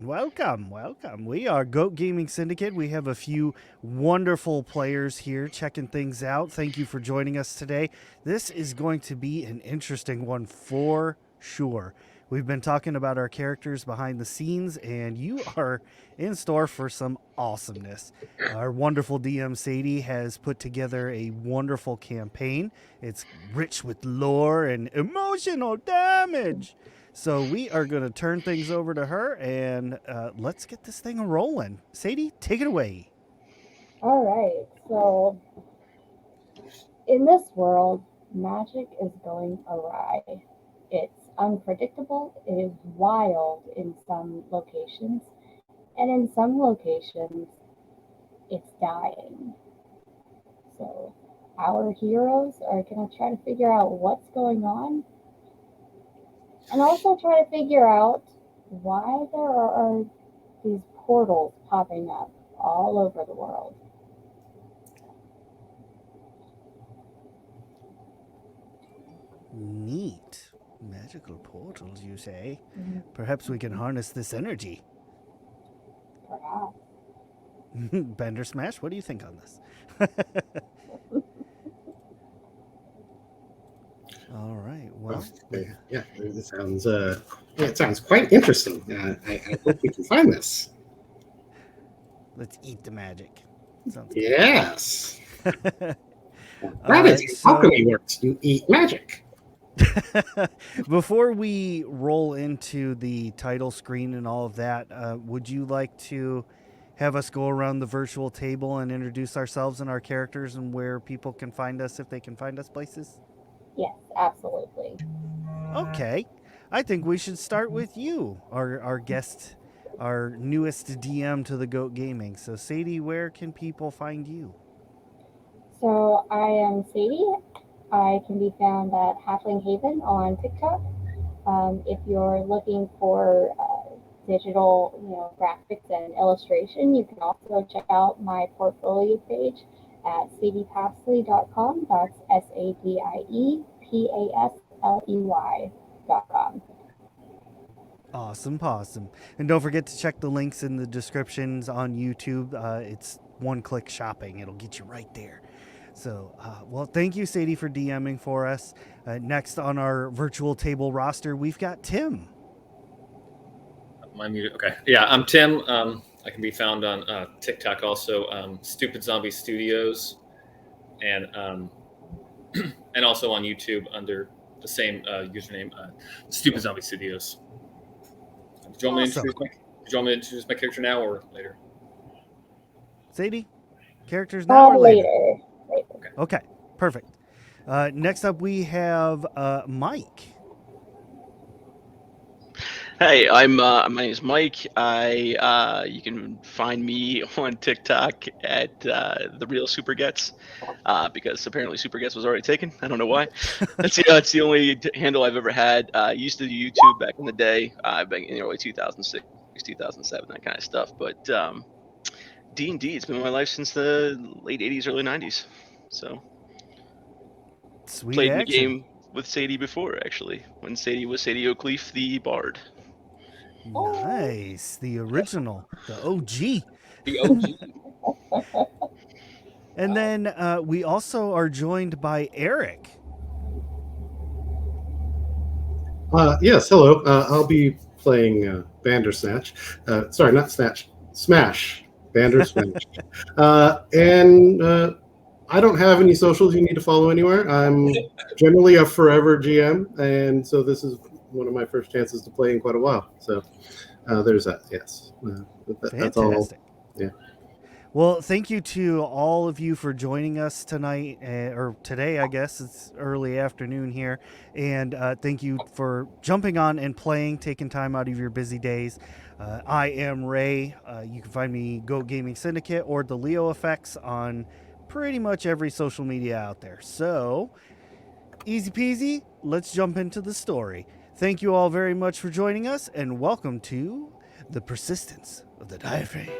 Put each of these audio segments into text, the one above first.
Welcome, welcome. We are Goat Gaming Syndicate. We have a few wonderful players here checking things out. Thank you for joining us today. This is going to be an interesting one for sure. We've been talking about our characters behind the scenes, and you are in store for some awesomeness. Our wonderful DM Sadie has put together a wonderful campaign. It's rich with lore and emotional damage. So we are going to turn things over to her and let's get this thing rolling. Sadie, take it away. All right, so in this world, magic is going awry. It's unpredictable, it is wild in some locations, and in some locations, it's dying. So our heroes are going to try to figure out what's going on and also try to figure out why there are these portals popping up all over the world. Neat. Magical portals, you say? Mhm. Perhaps we can harness this energy. Perhaps. Bender Smash, what do you think on this? All right. Well, Well, we yeah, it sounds quite interesting. I hope we can find this. let's eat the magic. Sounds good. Yes, that is how So alchemy works. You eat magic. before we roll into the title screen and all of that, would you like to have us go around the virtual table and introduce ourselves and our characters and where people can find us if they can find us places? Yes, absolutely. Okay. I think we should start with you, our guest, our newest DM to the Goat Gaming. So, Sadie, where can people find you? So I am Sadie. I can be found at Halfling Haven on TikTok. If you're looking for digital, graphics and illustration, you can also check out my portfolio page at sadiepassley.com. That's SADIEPASLEY.com. Awesome, awesome. And don't forget to check the links in the descriptions on YouTube. It's one click shopping, it'll get you right there. So, well, thank you, Sadie, for DMing for us. Next on our virtual table roster, we've got Tim. My muted. Okay. Yeah, I'm Tim. I can be found on TikTok also, Stupid Zombie Studios, and and also on YouTube under the same username, Stupid Zombie Studios. Do you want me to Awesome. introduce my? Do you want me to introduce my character now or later? Sadie, characters now or later? Later. Later. Okay. Okay, perfect. Next up, we have Mike. Hey, my name is Mike. I you can find me on TikTok at the real Super Gets, because apparently Super Gets was already taken. I don't know why. That's the only handle I've ever had. Used to do YouTube back in the day, back in the early 2006, 2007, that kind of stuff. But D&D, it's been my life since the late 80s, early 90s. So Sweet played in the action. game with Sadie before, actually, when Sadie was Sadie O'Cleaf, the Bard. Nice. The original, the OG. The OG. And then we also are joined by Eric. Yes, hello. I'll be playing Bandersnatch. Sorry, not Snatch. Smash. Bandersnatch. And I don't have any socials you need to follow anywhere. I'm generally a forever GM, and so this is one of my first chances to play in quite a while. So there's that. Yes, that's all. Fantastic. Yeah. Well, thank you to all of you for joining us tonight, or today, I guess. It's early afternoon here. And thank you for jumping on and playing, taking time out of your busy days. I am Ray. You can find me Goat Gaming Syndicate or the Leo Effects on pretty much every social media out there. So, easy peasy, let's jump into the story. Thank you all very much for joining us, and welcome to The Persistence of the Diaphane.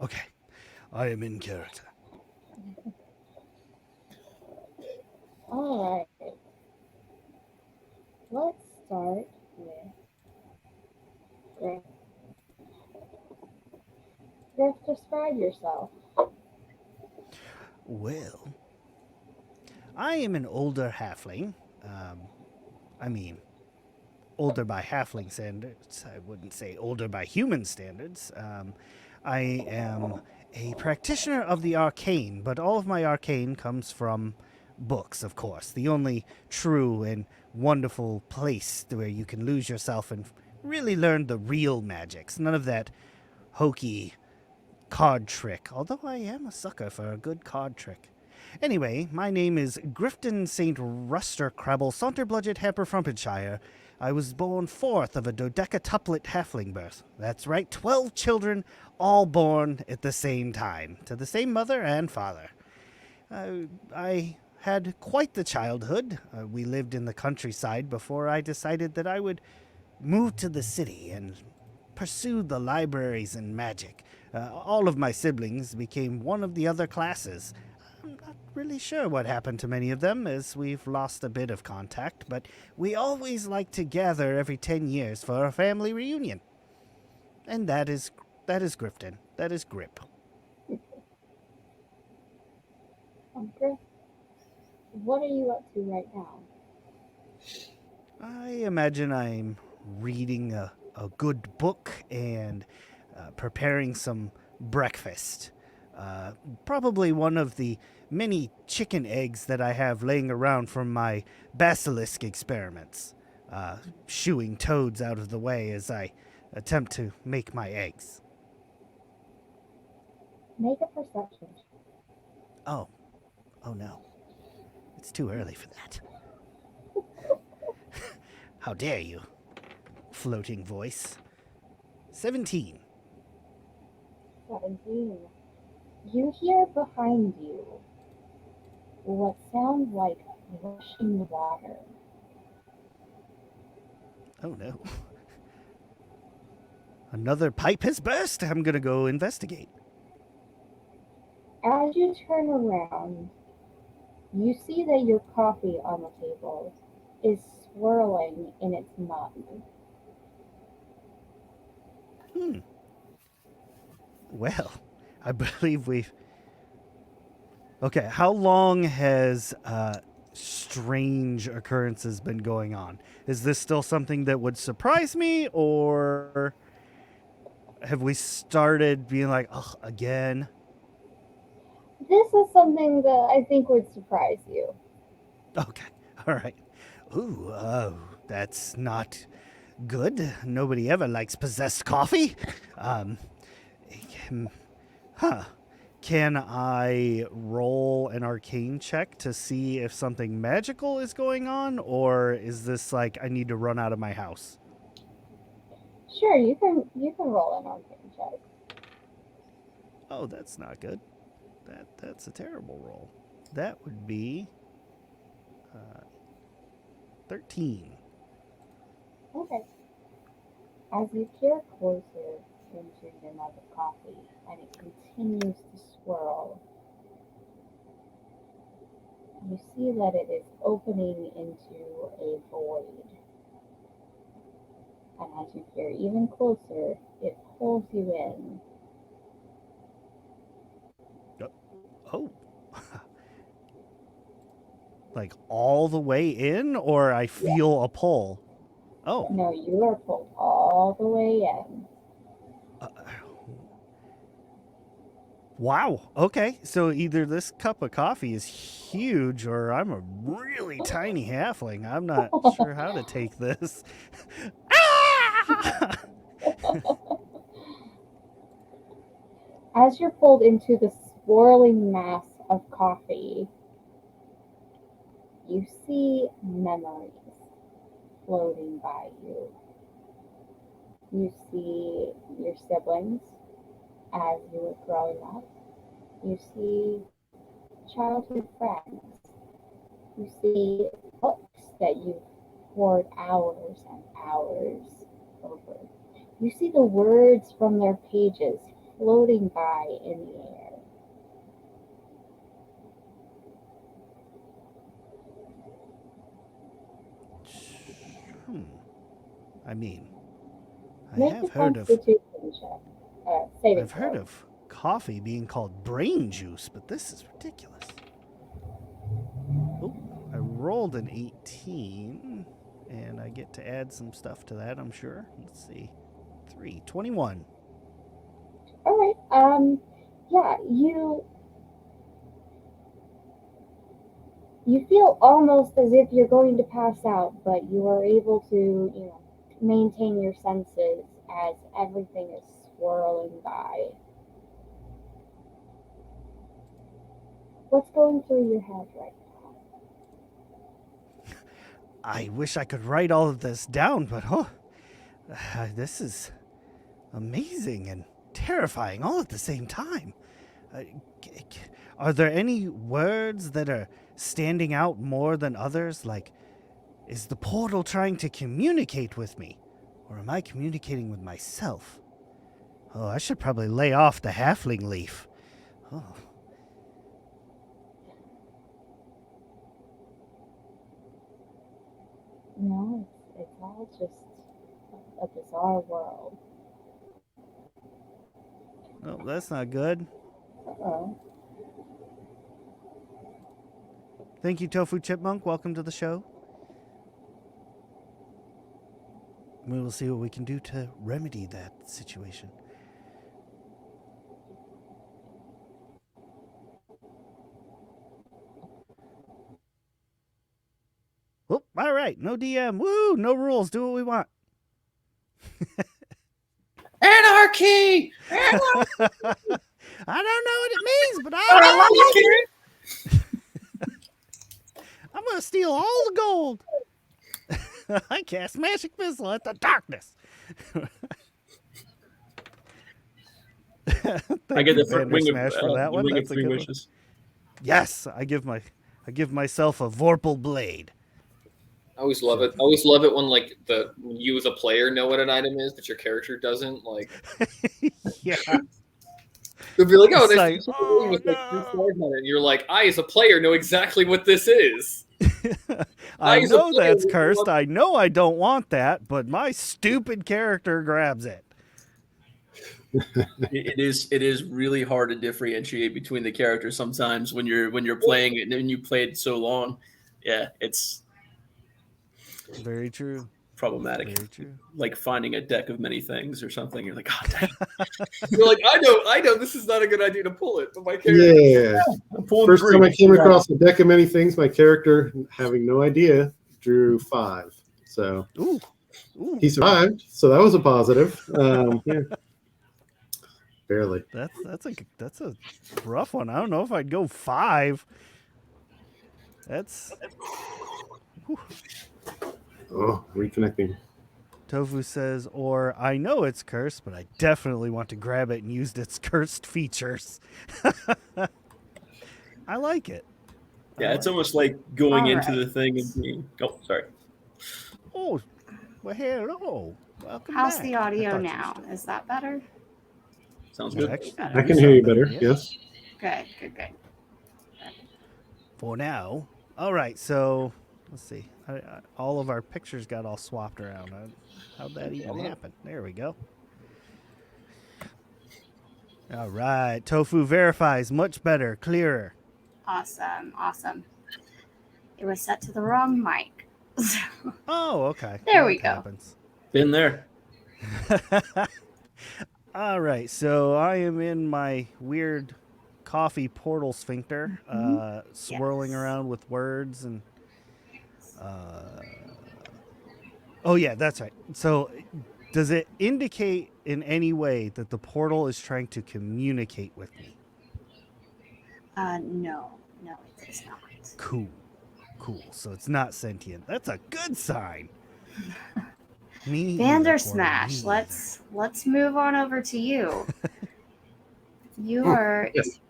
Okay, I am in character. All right. Let's start with Griff. Griff, describe yourself. Well, I am an older halfling. I mean, older by halfling standards. I wouldn't say older by human standards. I am a practitioner of the arcane, but all of my arcane comes from books, of course. The only true and wonderful place where you can lose yourself and really learn the real magics. None of that hokey card trick, although I am a sucker for a good card trick. Anyway, my name is Grifton St. Ruster Crabble Saunterbludget Hamper Frumpetshire. I was born fourth of a dodecatuplet halfling birth. That's right, 12 children, all born at the same time, to the same mother and father. I had quite the childhood. We lived in the countryside before I decided that I would move to the city and pursue the libraries and magic. All of my siblings became one of the other classes. I'm not really sure what happened to many of them, as we've lost a bit of contact, but we always like to gather every 10 years for a family reunion. And that is Grifton. That is Grip. Griff, what are you up to right now? I imagine I'm reading a good book and preparing some breakfast. Probably one of the many chicken eggs that I have laying around from my basilisk experiments, shooing toads out of the way as I attempt to make my eggs. Make a perception. Oh no. It's too early for that. How dare you? Floating voice. 17. 17. You hear behind you what sounds like rushing water. Oh no. Another pipe has burst. I'm gonna go investigate. As you turn around, you see that your coffee on the table is swirling in its mug. Well, I believe we've. Okay, how long has strange occurrences been going on? Is this still something that would surprise me, or have we started being like, ugh, again? This is something that I think would surprise you. Okay, all right. Ooh, that's not good. Nobody ever likes possessed coffee. Um, huh. Can I roll an arcane check to see if something magical is going on, or is this like I need to run out of my house? Sure, you can roll an arcane check. Oh, that's not good. That's a terrible roll. That would be 13. Okay. As you peer closer into your mug of coffee and it continues to swirl, you see that it is opening into a void. And as you peer even closer, it pulls you in. Oh. Like all the way in, or I feel a pull? Oh. No, you are pulled all the way in. Uh, wow. Okay. So either this cup of coffee is huge or I'm a really tiny halfling. I'm not sure how to take this. Ah! As you're pulled into the swirling mass of coffee, you see memories floating by you. You see your siblings as you were growing up. You see childhood friends. You see books that you've poured hours and hours over. You see the words from their pages floating by in the air. I mean, I Make have a heard of Constitution check. Saving I've heard throw. of coffee being called brain juice, but this is ridiculous. Oh, I rolled an 18, and I get to add some stuff to that, I'm sure. Let's see. 21. All right. Yeah, you feel almost as if you're going to pass out, but you are able to, maintain your senses as everything is swirling by. What's going through your head right now? I wish I could write all of this down, but this is amazing and terrifying all at the same time. Are there any words that are standing out more than others? Like, is the portal trying to communicate with me? Or am I communicating with myself? Oh, I should probably lay off the halfling leaf. Oh. No, it's all just a bizarre world. No, that's not good. Uh-oh. Thank you, Tofu Chipmunk. Welcome to the show. We will see what we can do to remedy that situation. Oh, all right. No DM. Woo! No rules. Do what we want. Anarchy! I don't know what it means, but I like it. I'm going to steal all the gold. I cast magic missile at the darkness. I get the Banner wing smash for that of, one. wing of That's a three good wishes. one. Yes, I give myself a Vorpal blade. I always love it. I always love it when when you as a player know what an item is, but your character doesn't. Like, Yeah. they'll be like, "Oh, It's there's like, oh, with like no. 3 stars on it," and you're like, "I as a player know exactly what this is." I as a know player, that's cursed. I know I don't want that, but my stupid character grabs it. It is really hard to differentiate between the characters sometimes when you're playing it and you played so long. Yeah, it's Very true. problematic. Very true. Like finding a deck of many things or something. You're like, oh dang. You're like, I know, this is not a good idea to pull it, but my character. Yeah. I'm pulling First three. time I came across a deck of many things, my character, having no idea, drew 5. So Ooh. he survived. So that was a positive. Yeah. Barely. That's a rough one. I don't know if I'd go 5. That's. Whew. Oh, reconnecting. Tofu says, or I know it's cursed, but I definitely want to grab it and use its cursed features. I like it. Yeah, it's almost like going All into right. the thing and being. Oh, sorry. Oh, well, hello. Welcome How's back. the I audio thought you now? still- Is that better? Sounds You good. actually I do can hear sound you better. yeah. Yes. Good. For now. All right, so let's see. All of our pictures got all swapped around. How'd that even happen? There we go. All right. Tofu verifies much better, clearer. Awesome. It was set to the wrong mic. Oh, okay. There we That go. happens. Been there. All right, so I am in my weird coffee portal sphincter, swirling Yes. around with words and. Oh yeah, that's right. So, does it indicate in any way that the portal is trying to communicate with me? No, it is not. Cool. So it's not sentient. That's a good sign. Me either, Bandersmash, Portal, me let's move on over to you. You are Yes.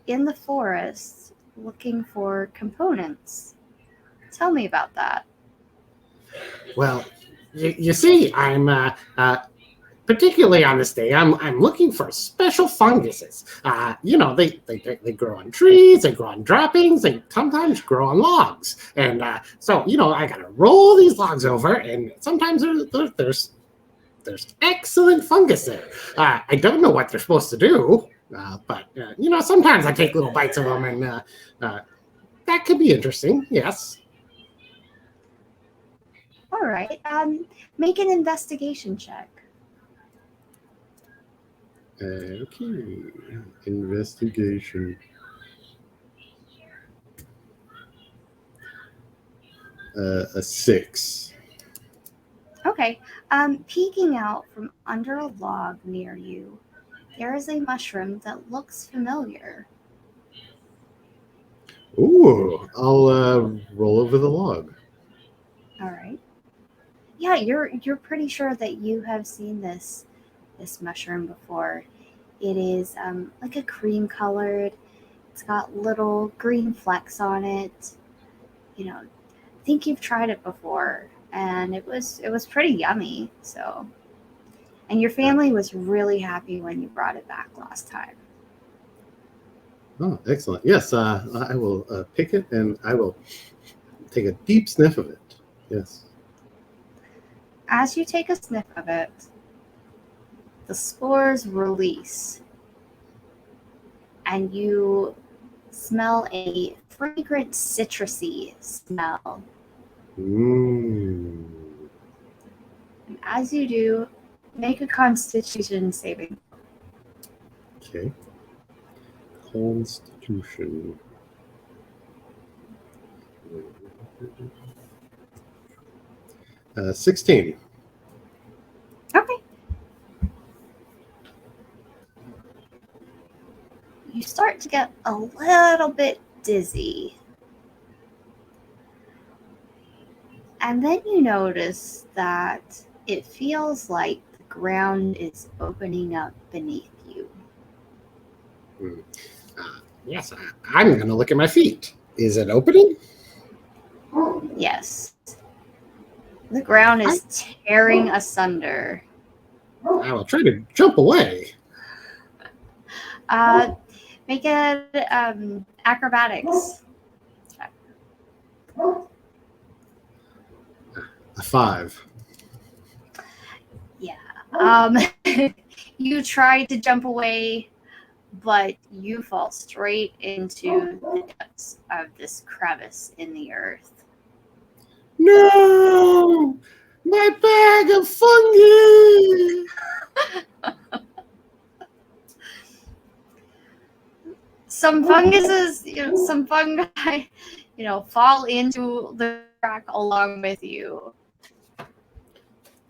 in the forest looking for components. Tell me about that. Well, you see, I'm particularly on this day, I'm looking for special funguses. They grow on trees, they grow on droppings, they sometimes grow on logs, and so I gotta roll these logs over, and sometimes there's excellent fungus there. I don't know what they're supposed to do, but sometimes I take little bites of them, and that could be interesting. Yes. All right. Make an investigation check. Okay. Investigation. A 6. Okay. Peeking out from under a log near you, there is a mushroom that looks familiar. Ooh, I'll roll over the log. All right. Yeah, you're pretty sure that you have seen this mushroom before. It is like a cream colored. It's got little green flecks on it. I think you've tried it before, and it was pretty yummy. So, and your family was really happy when you brought it back last time. Oh, excellent. Yes, I will pick it, and I will take a deep sniff of it. Yes. As you take a sniff of it, the spores release, and you smell a fragrant citrusy smell. Mmm. And as you do, make a Constitution saving. Okay. Constitution. 16. Okay. You start to get a little bit dizzy. And then you notice that it feels like the ground is opening up beneath you. Yes, I'm going to look at my feet. Is it opening? Yes. The ground is tearing asunder. I will try to jump away. Make it acrobatics. A 5. Yeah. You try to jump away, but you fall straight into the depths of this crevice in the earth. No! My bag of fungi! Some funguses, some fungi, fall into the crack along with you.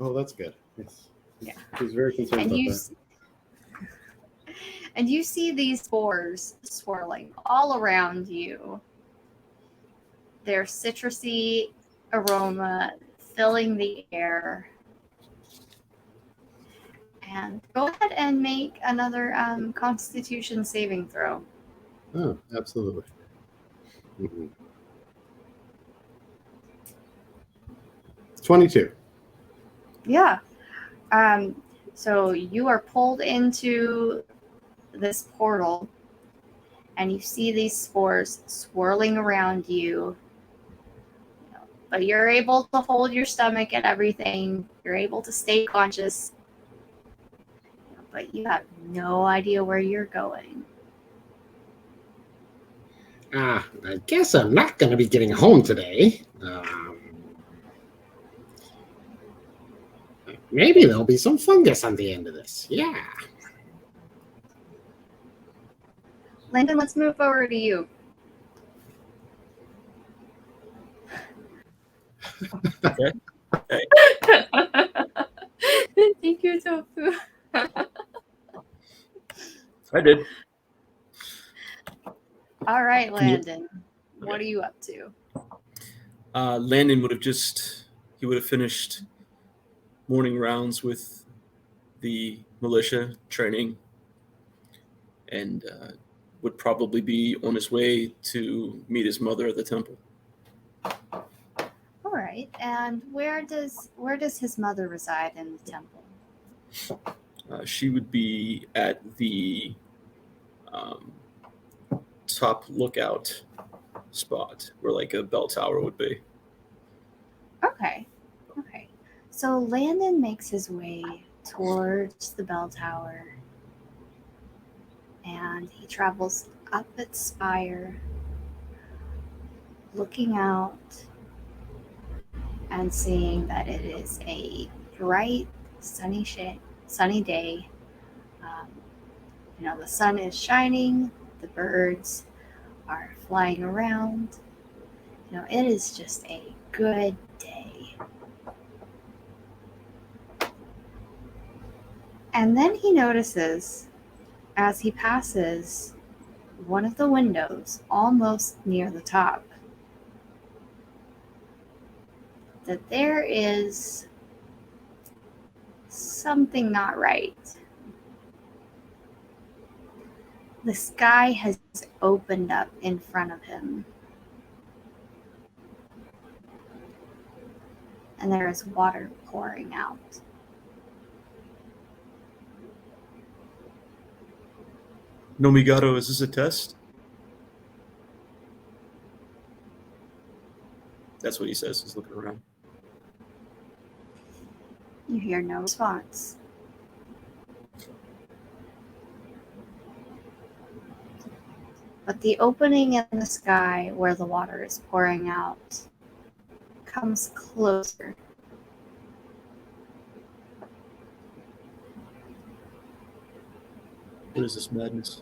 Oh, that's good. Yes. Yeah. He's very concerned about that. And you see these spores swirling all around you. Their citrusy aroma filling the air. And go ahead and make another Constitution saving throw. Oh, absolutely. 22. Yeah. So you are pulled into this portal, and you see these spores swirling around you. But you're able to hold your stomach and everything. You're able to stay conscious. But you have no idea where you're going. I guess I'm not going to be getting home today. Maybe there'll be some fungus on the end of this. Yeah. Landon, let's move over to you. Okay. Thank you, Tofu. I did. All right, Landon. What are you up to? Landon would have finished morning rounds with the militia training, and would probably be on his way to meet his mother at the temple. All right. And where does his mother reside in the temple? She would be at the top lookout spot where like a bell tower would be. Okay. Okay. So Landon makes his way towards the bell tower and he travels up its spire, looking out and seeing that it is a bright, sunny day. Um, the sun is shining, the birds are flying around. It is just a good day. And then he notices, as he passes one of the windows almost near the top, that there is something not right. The sky has opened up in front of him. And there is water pouring out. Nomigato, is this a test? That's what he says. He's looking around. You hear no response. But the opening in the sky where the water is pouring out comes closer. What is this madness?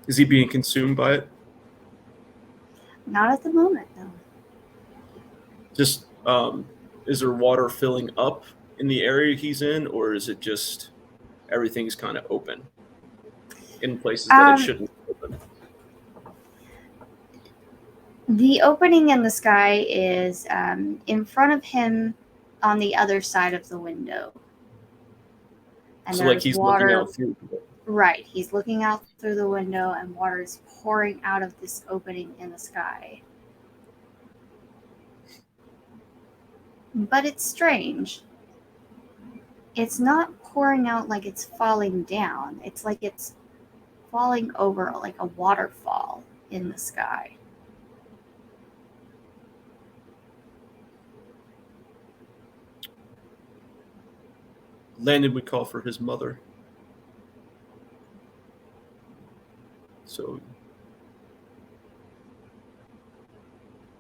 Is he being consumed by it? Not at the moment, no. Just, is there water filling up in the area he's in, or is it just everything's kind of open in places that it shouldn't be open? The opening in the sky is in front of him on the other side of the window. And so like he's water, looking out through it. Right. He's looking out through the window and water is pouring out of this opening in the sky. But it's strange. It's not pouring out like it's falling down. It's like it's falling over like a waterfall in the sky. Landon would call for his mother. So,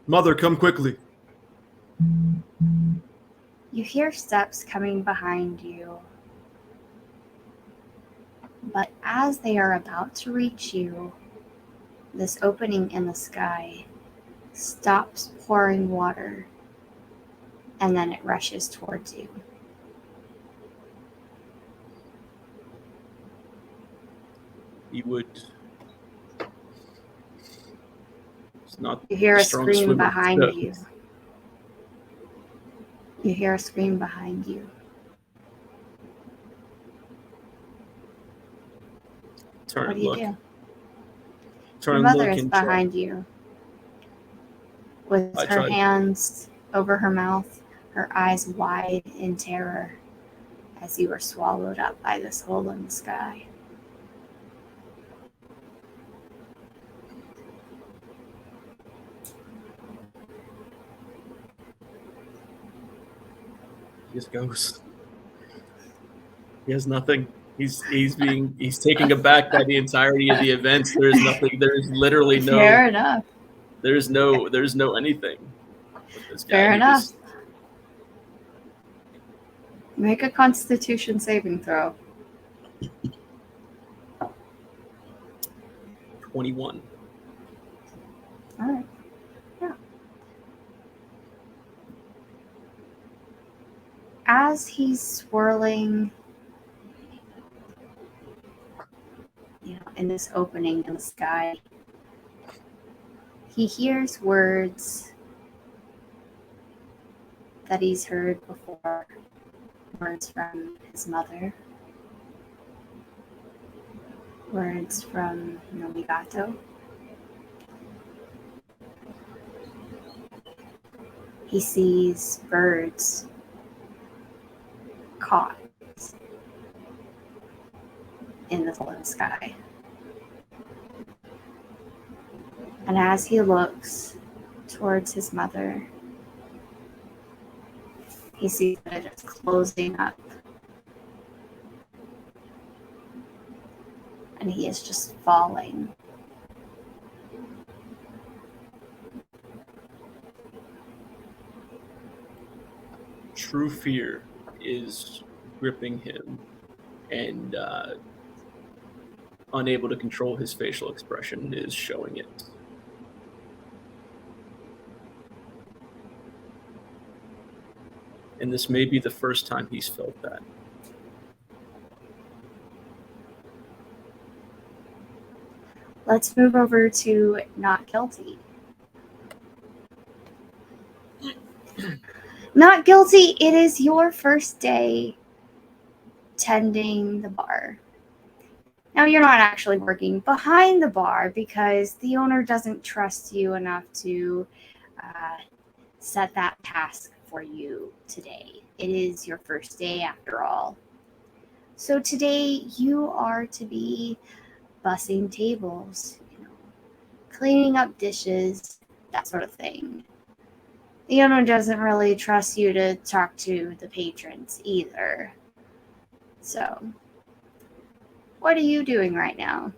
mother, come quickly. You hear steps coming behind you. But as they are about to reach you, this opening in the sky stops pouring water and then it rushes towards you. He would. Not you hear a strongest scream swimmer. behind No. you. You hear a scream behind you. Turn What and do you look. do? Turn Your and mother look is and behind you with I her tried. hands over her mouth, her eyes wide in terror as you are swallowed up by this hole in the sky. He just goes. He has nothing. He's taken aback by the entirety of the events. There's nothing. There's literally no. Fair enough. There's no anything with this guy. Fair He enough. just- Make a Constitution saving throw. 21. All right. Yeah. As he's swirling, in this opening in the sky, he hears words that he's heard before. Words from his mother. Words from Nomigato. He sees birds caught in the fallen sky. And as he looks towards his mother, he sees that it is closing up. And he is just falling. True fear is gripping him, and unable to control his facial expression is showing it. And this may be the first time he's felt that. Let's move over to not guilty. Not guilty, it is your first day tending the bar. Now, you're not actually working behind the bar because the owner doesn't trust you enough to set that task for you today. It is your first day after all. So today you are to be bussing tables, cleaning up dishes, that sort of thing. The owner doesn't really trust you to talk to the patrons either. So, what are you doing right now?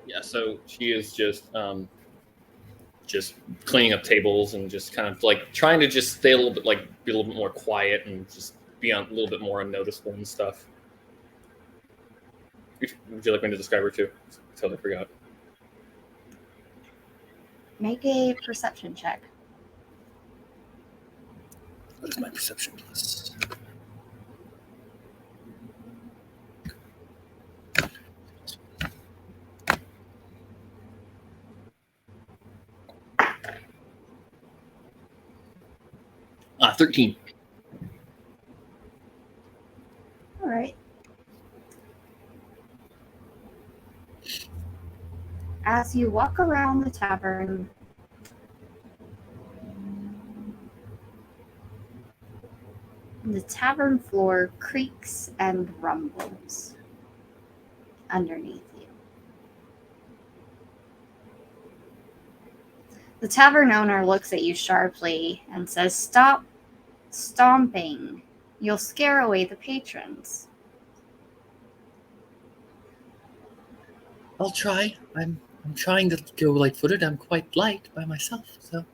Yeah, so she is just cleaning up tables and just kind of like trying to just stay a little bit, like be a little bit more quiet and just be a little bit more unnoticeable and stuff. Would you like me to describe her too? Totally forgot. Make a perception check. What is my perception plus? Ah, 13. All right. As you walk around the tavern, the tavern floor creaks and rumbles underneath you. The tavern owner looks at you sharply and says, "Stop stomping. You'll scare away the patrons." I'll try. I'm trying to go light-footed. I'm quite light by myself, so.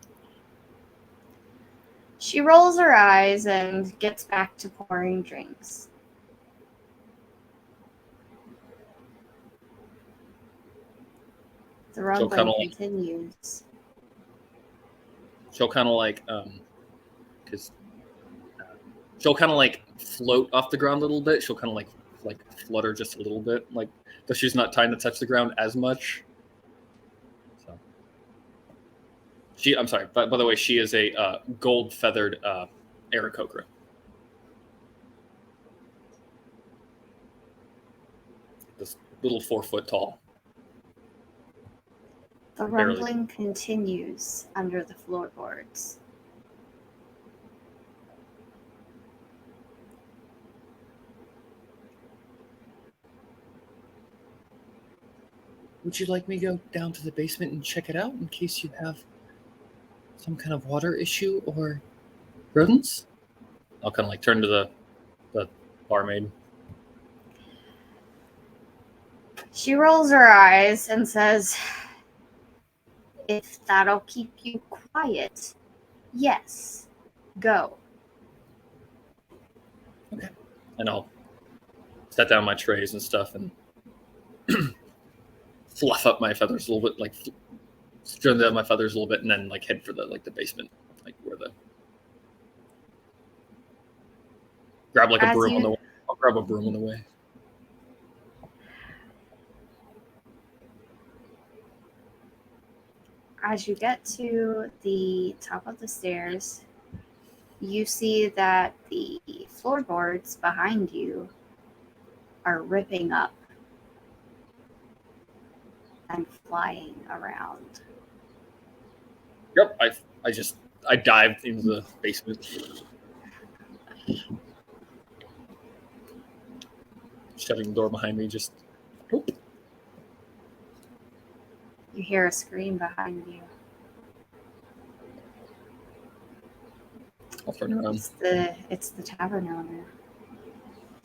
She rolls her eyes and gets back to pouring drinks. The rumbling continues. She'll kind of like, because she'll kind of like float off the ground a little bit. She'll kind of like flutter just a little bit, like, because she's not trying to touch the ground as much. So I'm sorry, but by the way, she is a gold feathered Aarakocra. This little 4 foot tall. The rumbling continues under the floorboards. Would you like me to go down to the basement and check it out in case you have some kind of water issue or rodents? I'll kind of like turn to the barmaid. She rolls her eyes and says, "If that'll keep you quiet, yes, go." Okay. And I'll set down my trays and stuff and fluff up my feathers a little bit, like straighten down my feathers a little bit, and then like head for the basement, like where the grab like a broom on the way. I'll grab a broom on the way. As you get to the top of the stairs, you see that the floorboards behind you are ripping up and flying around. Yep. I dived into the basement. Shutting the door behind me, just whoop. You hear a scream behind you. I'll turn around. It's the tavern owner.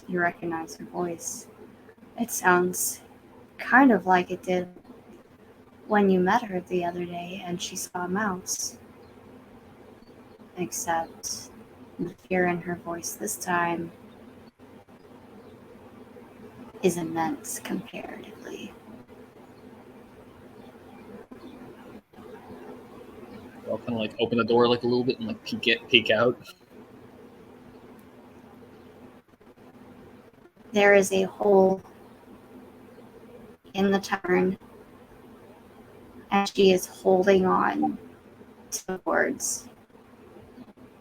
You recognize her voice. It sounds kind of like it did when you met her the other day and she saw a mouse. Except the fear in her voice this time is immense comparatively. I'll kind of like open the door like a little bit and like peek out. There is a hole in the tavern, and she is holding on to the boards,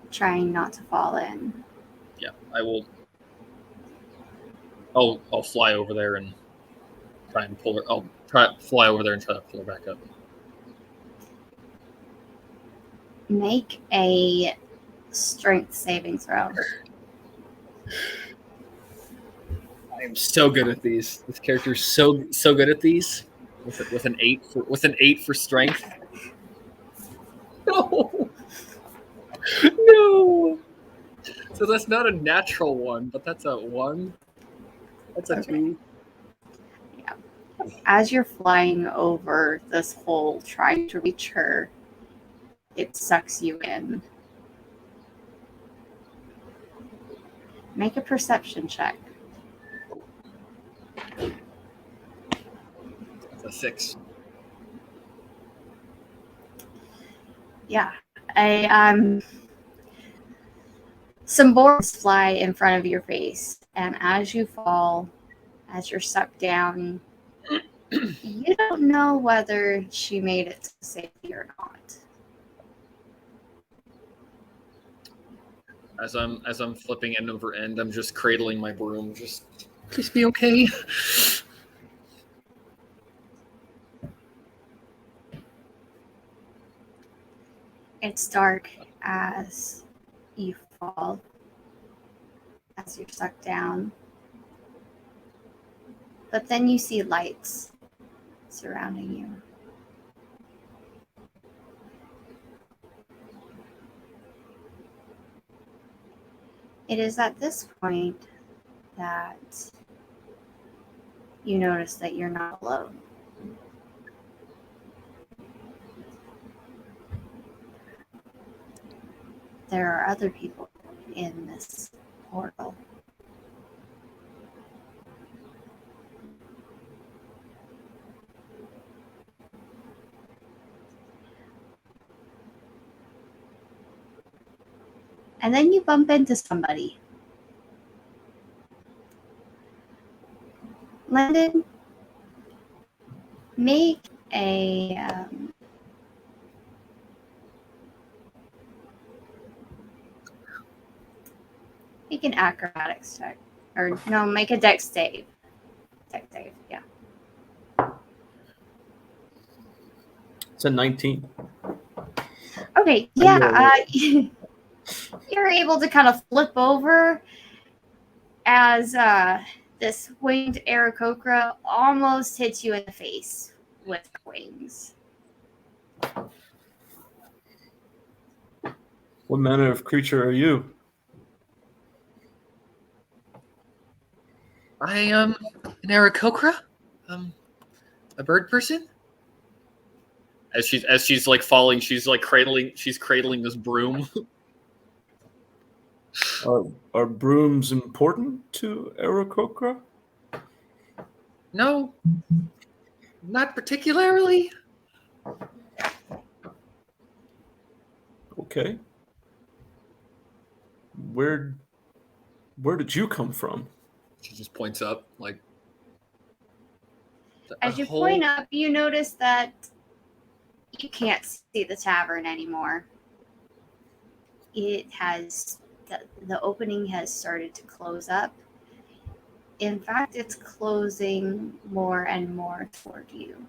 trying not to fall in. Yeah, I will. I'll fly over there and try and pull her. I'll fly over there and try to pull her back up. Make a strength saving throw. I am so good at these. This character's so good at these. With an 8 for strength. No, no. So that's not a natural 1, but that's a 1. That's a 2. Yeah. As you're flying over this hole, trying to reach her, it sucks you in. Make a perception check. That's a 6. Yeah. Some boards fly in front of your face, and as you fall, as you're sucked down, you don't know whether she made it to safety or not. As I'm flipping end over end, I'm just cradling my broom. Just please be okay. It's dark as you fall, as you're sucked down. But then you see lights surrounding you. It is at this point that you notice that you're not alone. There are other people in this portal. And then you bump into somebody. Landon, make a make an acrobatics check. Or no, make a dex save. Dex save, yeah. It's a 19. Okay, yeah. You're able to kind of flip over as this winged Aarakocra almost hits you in the face with her wings. What manner of creature are you? I am an Aarakocra, a bird person. As she's like falling, she's cradling this broom. Are brooms important to Aarakocra? No, not particularly. Okay. Where did you come from? She just points up like. As you point up, you notice that you can't see the tavern anymore. It has the opening has started to close up. In fact, it's closing more and more toward you.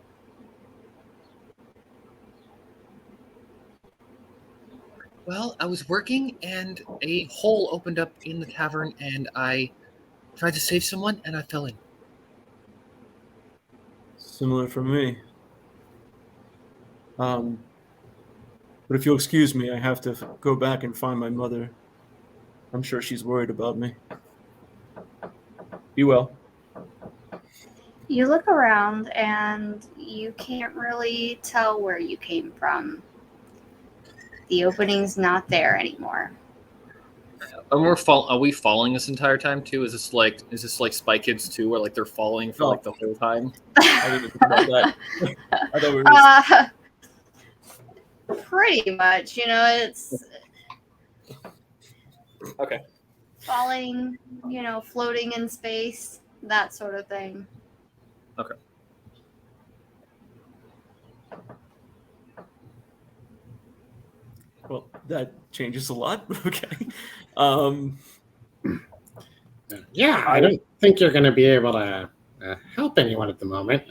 Well, I was working and a hole opened up in the tavern and I tried to save someone and I fell in. Similar for me. But if you'll excuse me, I have to go back and find my mother. I'm sure she's worried about me. Be well. You look around and you can't really tell where you came from. The opening's not there anymore. And are we falling this entire time too? Is this like Spy Kids 2 where like they're falling for like the whole time? I didn't think about that. I thought we were Pretty much, it's Okay. falling, floating in space, that sort of thing. Okay. Well, that changes a lot. Okay. Yeah, I don't think you're going to be able to help anyone at the moment.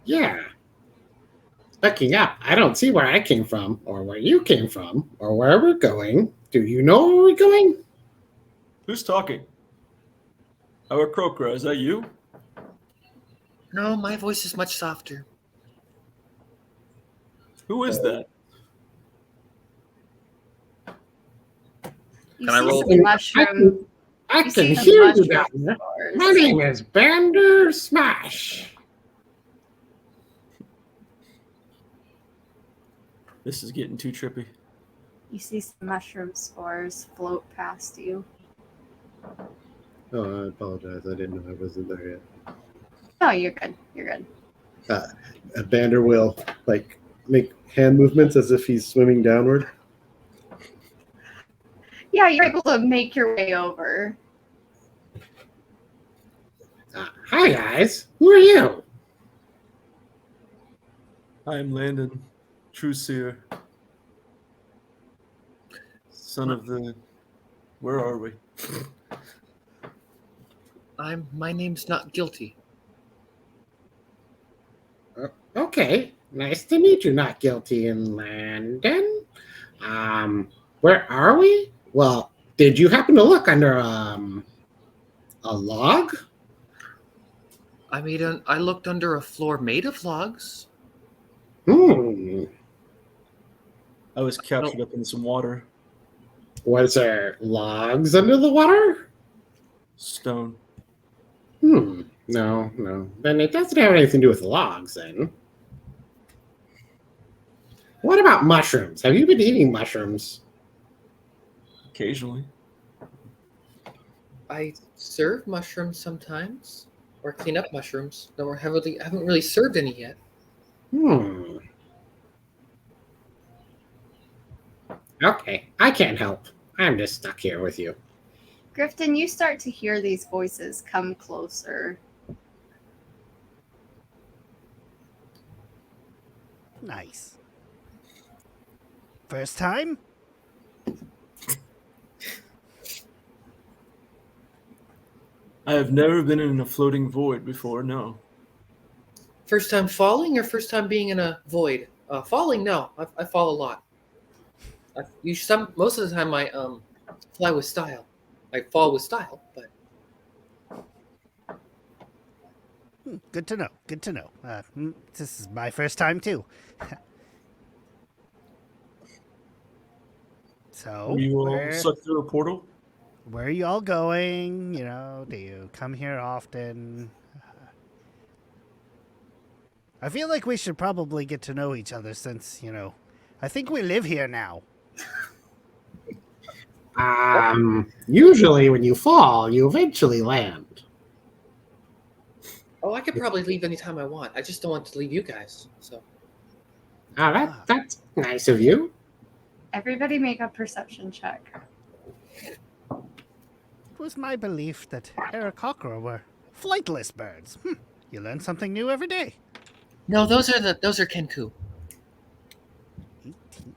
Yeah. Looking up, I don't see where I came from, or where you came from, or where we're going. Do you know where we're going? Who's talking? Our Krokra, is that you? No, my voice is much softer. Who is that? You Can I see roll? some mushroom. I You can see some hear you mushroom down there. spores. My name is Bander Smash. This is getting too trippy. You see some mushroom spores float past you. Oh, I apologize. I didn't know I wasn't there yet. Oh, you're good. You're good. Bander will make hand movements as if he's swimming downward. Yeah, you're able to make your way over. Hi guys, who are you? I'm Landon, True Seer. Son of the... Where are we? My name's not guilty. Okay, nice to meet you, Not Guilty in Landon. Where are we? Well, did you happen to look under a log? I looked under a floor made of logs. I was captured up in some water. Was there logs under the water? Stone. No. Then it doesn't have anything to do with the logs, then. What about mushrooms? Have you been eating mushrooms? Occasionally. I serve mushrooms sometimes, or clean up mushrooms. No, I haven't really served any yet. Okay, I can't help. I'm just stuck here with you. Grifton, you start to hear these voices come closer. Nice. First time? I have never been in a floating void before, no. First time falling or first time being in a void? Falling, no. I fall a lot. Most of the time I fly with style. I fall with style, but Good to know. Good to know. This is my first time, too. So, Were you all sucked through a portal? where are you all going? Do you come here often? I feel like we should probably get to know each other since, I think we live here now. Usually when you fall, you eventually land. I could probably leave anytime I want. I just don't want to leave you guys. So That's nice of you. Everybody make a perception check. It was my belief that Aarakocra were flightless birds. You learn something new every day. no, those are Kenku. 18.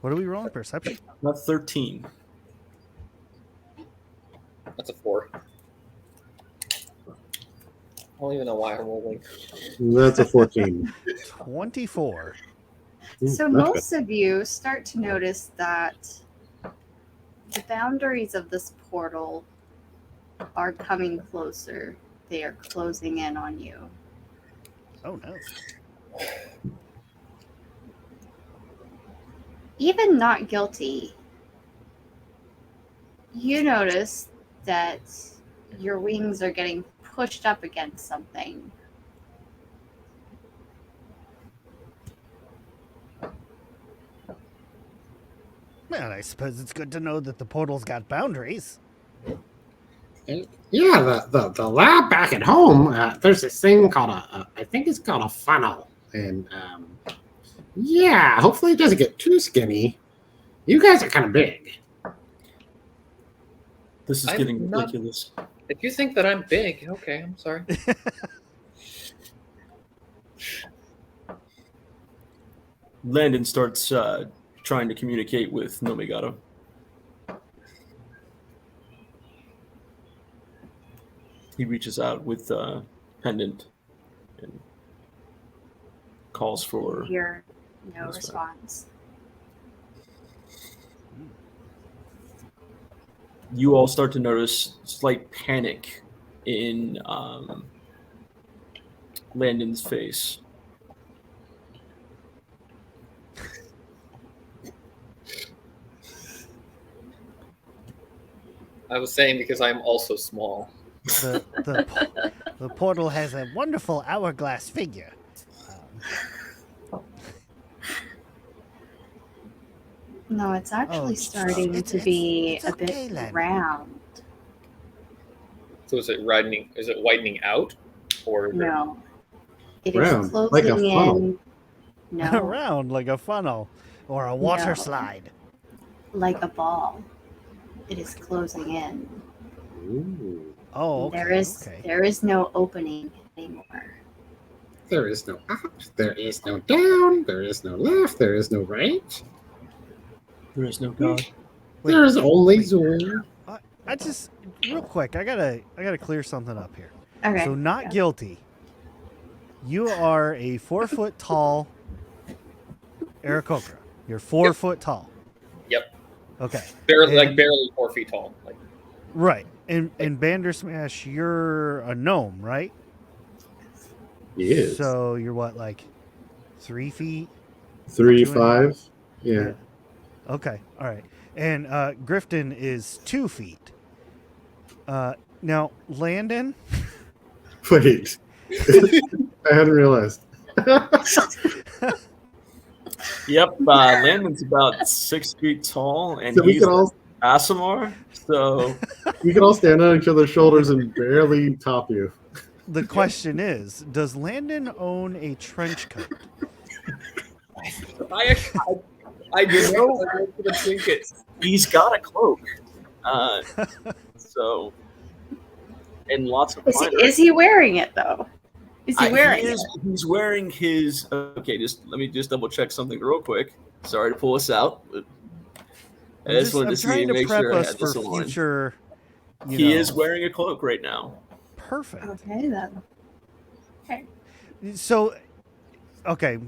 What are we rolling? Perception? Not 13. That's a 4. I don't even know why I'm rolling. That's a 14. 24. So much better. most of you start to notice that the boundaries of this portal are coming closer. They are closing in on you. Oh no. Even not guilty, you notice that your wings are getting pushed up against something. Well, I suppose it's good to know that the portal's got boundaries. Yeah, the lab back at home, there's this thing called I think it's called a funnel. And yeah, hopefully it doesn't get too skinny. You guys are kind of big. This is I'm getting not- ridiculous. If you think that I'm big, okay, I'm sorry. Landon starts trying to communicate with Nomigato. He reaches out with pendant and calls You for. hear no That's response. You all start to notice slight panic in Landon's face. I was saying because I'm also small. The portal has a wonderful hourglass figure. No, it's actually Oh, starting to be it's a bit okay, Len. round. So is it widening? Is it widening out, or is it- No. It is Round, closing like a funnel. in. No, Around like a funnel or a water No. slide. like a ball. It is closing in. Ooh. Oh, okay. There is no opening anymore. There is no up, there is no down, there is no left, there is no right. There is no God. Wait, there is only wait. Zoom. I just real quick. I gotta clear something up here. Okay. So not yeah. guilty. You are a 4 foot tall Aarakocra. You're 4 foot tall. Yep. Okay. barely 4 feet tall? Like, Right. And Bandersmash, you're a gnome, right? He is. So you're what, like 3 feet? 3, 2.5? 5. Yeah. Okay. All right. And Grifton is 2 feet. Now Landon. Wait. I hadn't realized. Yep, Landon's about 6 feet tall, and So we he's can all Asimar. So we can all stand on each other's shoulders and barely top you. The question is, does Landon own a trench coat? I did know I went for the trinkets. he's got a cloak. So, and lots of. Is he wearing it though? Is he wearing it? He's wearing his. Okay, let me double check something real quick. Sorry to pull us out. But I just wanted I'm to see trying and to make prep sure I us had for this aligned. future. He is wearing a cloak right now. Perfect. Okay then. Okay. So, okay,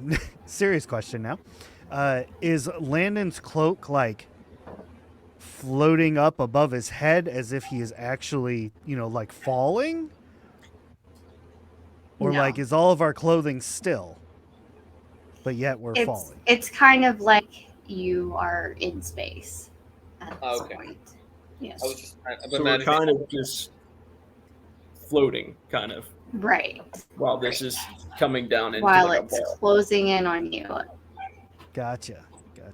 serious question now. Is Landon's cloak like floating up above his head as if he is actually, like falling? Or No. like is all of our clothing still, but yet we're falling? It's kind of like you are in space at this Okay. point. Yes. I was just I'm So we're imagining- kind of just floating, kind of, Right. while this is coming down into While like a it's ball. closing in on you. Gotcha.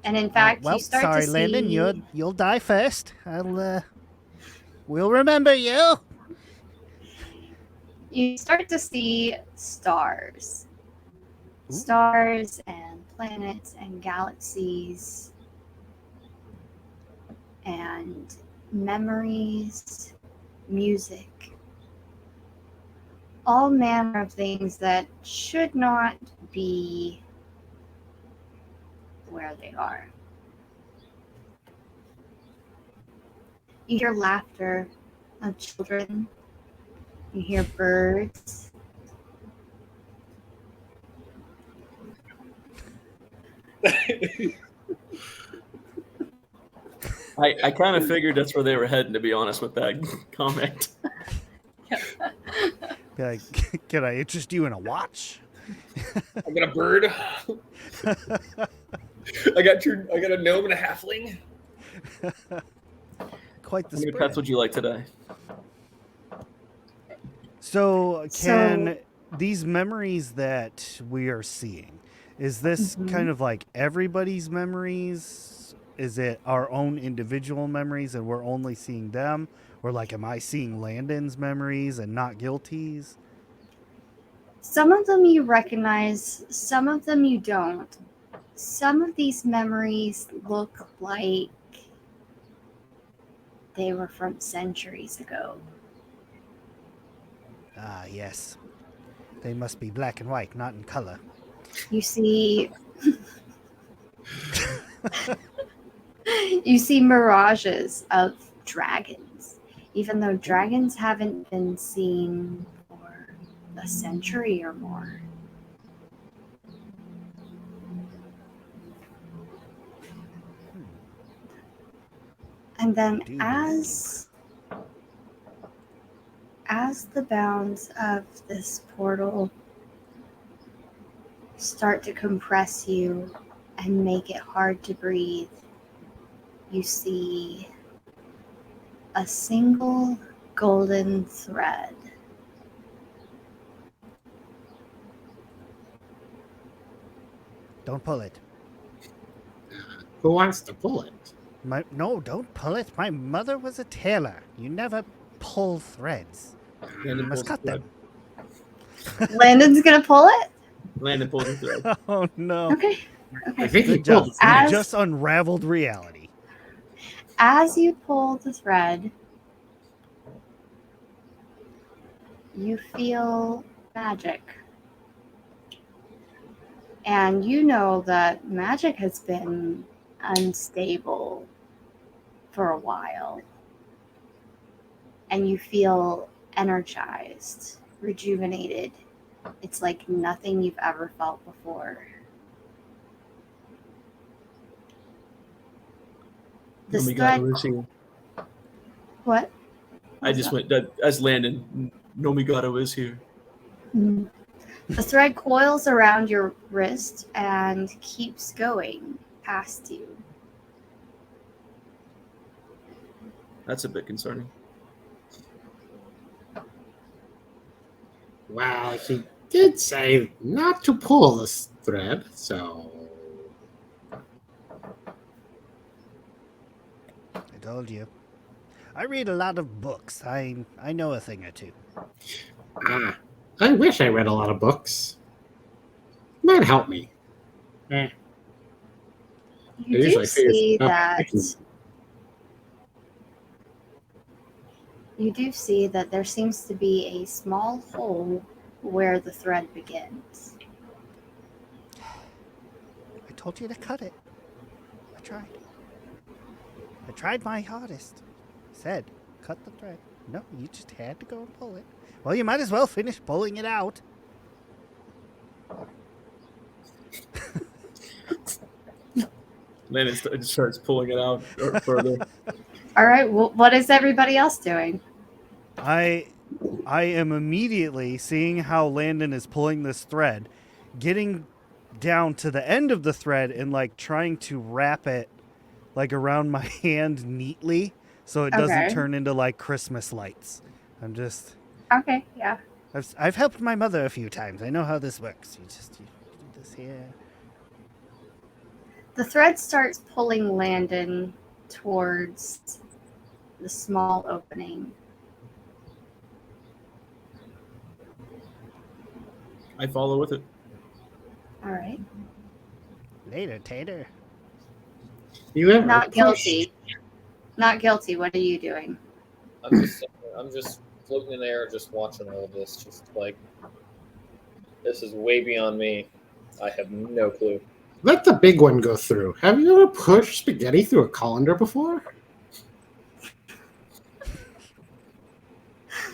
And in fact, well, you start sorry, to see Landon, you'll die first. We'll remember you. you start to see stars. Ooh. Stars and planets and galaxies and memories, music. All manner of things that should not be where they are. You hear laughter of children. You hear birds. I kind of figured that's where they were heading, to be honest with that comment. Be like, can I interest you in a watch? I got a bird. I got a gnome and a halfling. Quite the How many spread. pets would you like today? So, can So- these memories that we are seeing, is this kind of like everybody's memories? Is it our own individual memories and we're only seeing them? Or like, am I seeing Landon's memories and not Guilty's? Some of them you recognize, some of them you don't. Some of these memories look like they were from centuries ago. Ah, yes. They must be black and white, not in color. You see you see mirages of dragons, even though dragons haven't been seen for a century or more. And then Do as the bounds of this portal start to compress you and make it hard to breathe, you see a single golden thread. Don't pull it. Who wants to pull it? No, don't pull it. My mother was a tailor. You never pull threads. You Landon must pulls the cut thread. them. Landon's gonna pull it? Landon pulls the thread. Oh, no. Okay. I think he Good job. pulled. You As- just unraveled reality. As you pull the thread, you feel magic. And you know that magic has been unstable for a while. And you feel energized, rejuvenated. It's like nothing you've ever felt before. This thread. Nomigato is here. What? I just went as Landon. Nomigato is here. Mhm. The thread coils around your wrist and keeps going past you. That's a bit concerning. Well, he did say not to pull this thread, so I told you. I read a lot of books. I know a thing or two. I wish I read a lot of books. Might help me. You do usually figure see out that I can- you do see that there seems to be a small hole where the thread begins. I told you to cut it. I tried. I tried my hardest. Said, cut the thread. No, you just had to go and pull it. Well, you might as well finish pulling it out. Landon starts pulling it out further. All right, well, what is everybody else doing? I am immediately seeing how Landon is pulling this thread, getting down to the end of the thread and like trying to wrap it like around my hand neatly so it doesn't Okay. turn into like Christmas lights. I'm just Okay, yeah. I've helped my mother a few times. I know how this works. You do this here. The thread starts pulling Landon towards the small opening. I follow with it. All right. Later, Tater. You ever Not push- guilty. Not guilty. What are you doing? I'm just floating in the air, just watching all of this. Just like, this is way beyond me. I have no clue. Let the big one go through. Have you ever pushed spaghetti through a colander before?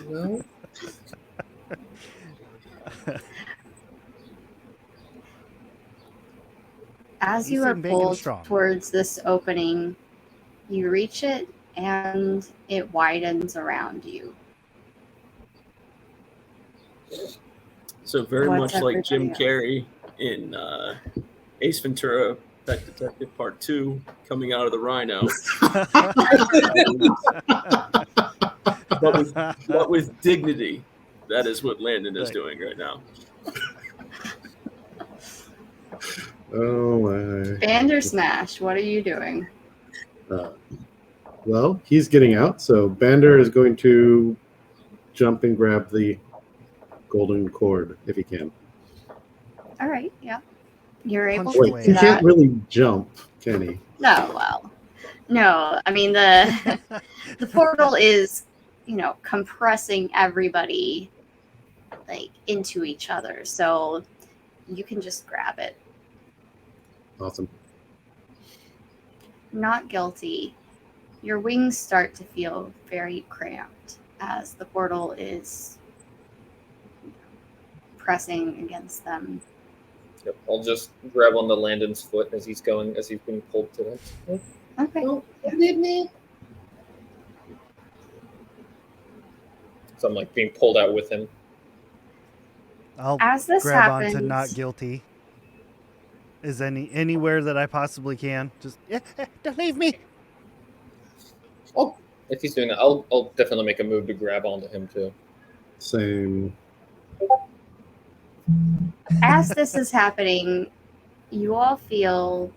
No. As He's you are sitting big and pulled strong. towards this opening, you reach it and it widens around you. So very What's much like Jim everybody Carrey in Ace Ventura, Pet Detective Part 2, coming out of the rhino. but with dignity. That is what Landon is Right. doing right now. Oh my. Bandersnatch, what are you doing? Well, he's getting out, so Bander is going to jump and grab the golden cord if he can. All right, yeah. You're able Punch to Wait, away. do he that. can't really jump, can he? No, well, no. I mean, the portal is, compressing everybody like into each other, so you can just grab it. Awesome. Not guilty. Your wings start to feel very cramped as the portal is pressing against them. Yep, I'll just grab on the Landon's foot as he's being pulled to it. Okay. So I'm like being pulled out with him. I'll As this grab happens, onto not guilty. Is anywhere that I possibly can. Just don't leave me. If he's doing that, I'll definitely make a move to grab onto him too. Same. as this is happening, you all feel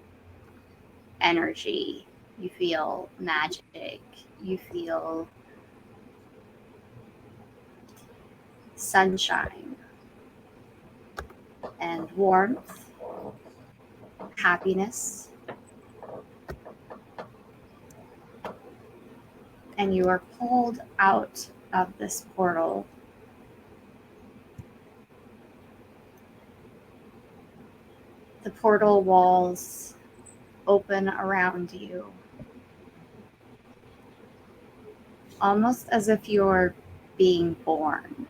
energy. You feel magic. You feel sunshine and warmth, happiness. And you are pulled out of this portal. The portal walls open around you, almost as if you're being born.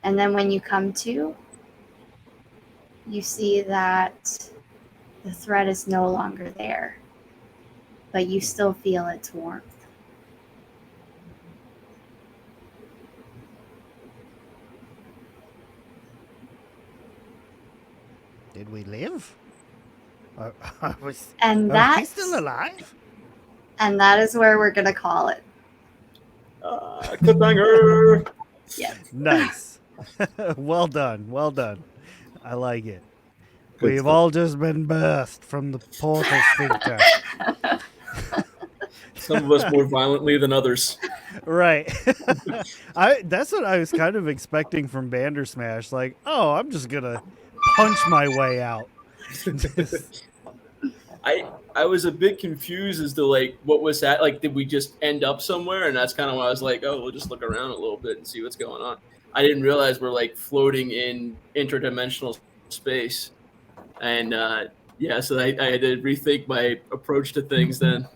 And then when you come to, you see that the thread is no longer there, but you still feel its warmth. Did we live? Are we And still alive? and that is where we're gonna call it. Cliffhanger! Yes. Nice. Well done. Well done. I like it. Good We've stuff. all just been birthed from the portal sphincter. Some of us more violently than others. Right. That's what I was kind of expecting from Bandersmash. Like, oh, I'm just going to punch my way out. I was a bit confused as to like what was that, like did we just end up somewhere? And that's kind of why I was like, oh, we'll just look around a little bit and see what's going on. I didn't realize we're like floating in interdimensional space. And so I had to rethink my approach to things then.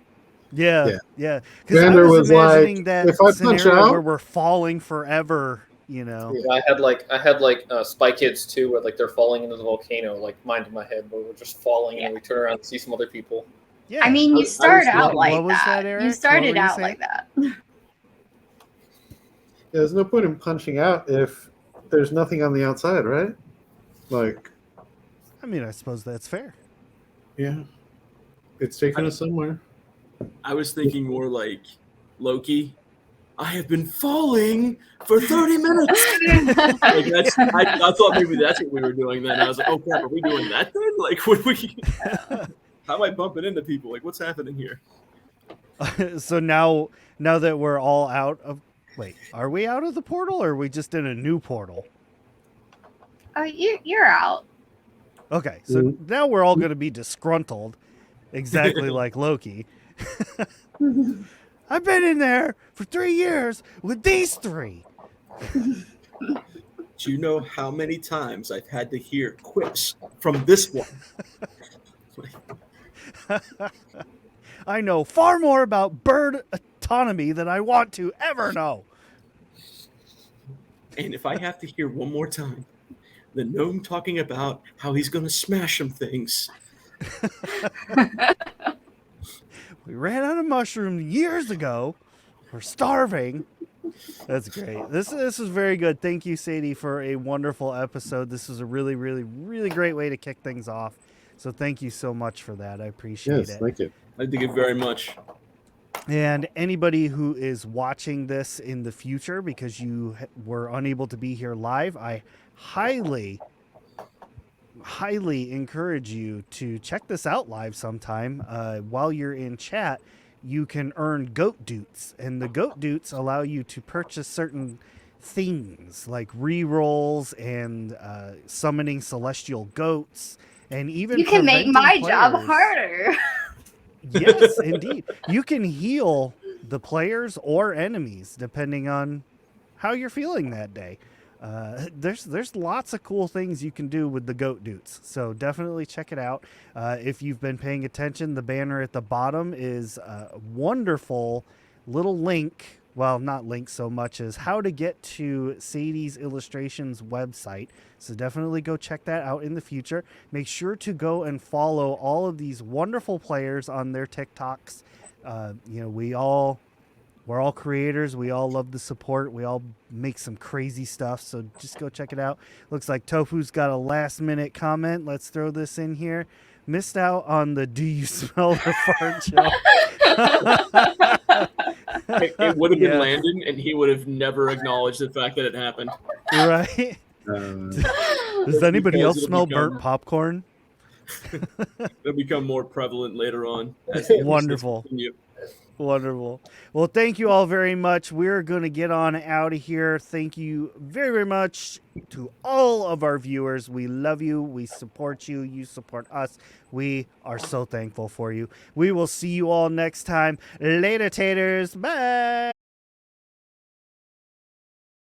Yeah. Because I Xander was was imagining like, that if I punch scenario out- where we're falling forever, you know. Yeah, I had like Spy Kids 2 where like they're falling into the volcano, like mind in my head, where we're just falling and we turn around and see some other people. Yeah. I mean, you was start out thinking- like What was that. that, Eric? You What started were you out saying? like that. There's no point in punching out if there's nothing on the outside, right? Like, I mean, I suppose that's fair. yeah, it's taking us somewhere. I was thinking more like Loki. I have been falling for 30 minutes. Like I thought maybe that's what we were doing then. I was like, oh crap, are we doing that then? Like, what we? How am I bumping into people? Like, what's happening here? So now that we're all out of... Wait, are we out of the portal or are we just in a new portal? You're out. Okay, so now we're all going to be disgruntled, exactly like Loki. I've been in there for 3 years with these three. Do you know how many times I've had to hear quips from this one? I know far more about bird autonomy than I want to ever know. And if I have to hear one more time, the gnome talking about how he's going to smash some things. We ran out of mushrooms years ago. We're starving. That's great. This is very good. Thank you, Sadie, for a wonderful episode. This is a really, really, really great way to kick things off. So thank you so much for that. I appreciate Yes, it. thank you. I dig it very much. And anybody who is watching this in the future because you were unable to be here live, I highly encourage you to check this out live sometime. While you're in chat, you can earn goat dutes, and the goat dutes allow you to purchase certain things like re-rolls and summoning celestial goats, and even You can make my preventing job players- harder. Yes, indeed. You can heal the players or enemies depending on how you're feeling that day. There's lots of cool things you can do with the goat dutes, so definitely check it out. If you've been paying attention, the banner at the bottom is a wonderful little link. Well, not link so much as how to get to Sadie's Illustrations website. So definitely go check that out in the future. Make sure to go and follow all of these wonderful players on their TikToks. We're all creators. We all love the support. We all make some crazy stuff. So just go check it out. Looks like Tofu's got a last minute comment. Let's throw this in here. Missed out on the "Do you smell the fart" joke. It would have been Yeah. Landon, and he would have never acknowledged the fact that it happened. Right? Does anybody Because else it'll smell become- burnt popcorn? It'll become more prevalent later on. As the episodes Wonderful. continue. Wonderful. Well, thank you all very much. We're going to get on out of here. Thank you very, very much to all of our viewers. We love you. We support you. You support us. We are so thankful for you. We will see you all next time. Later, taters. Bye.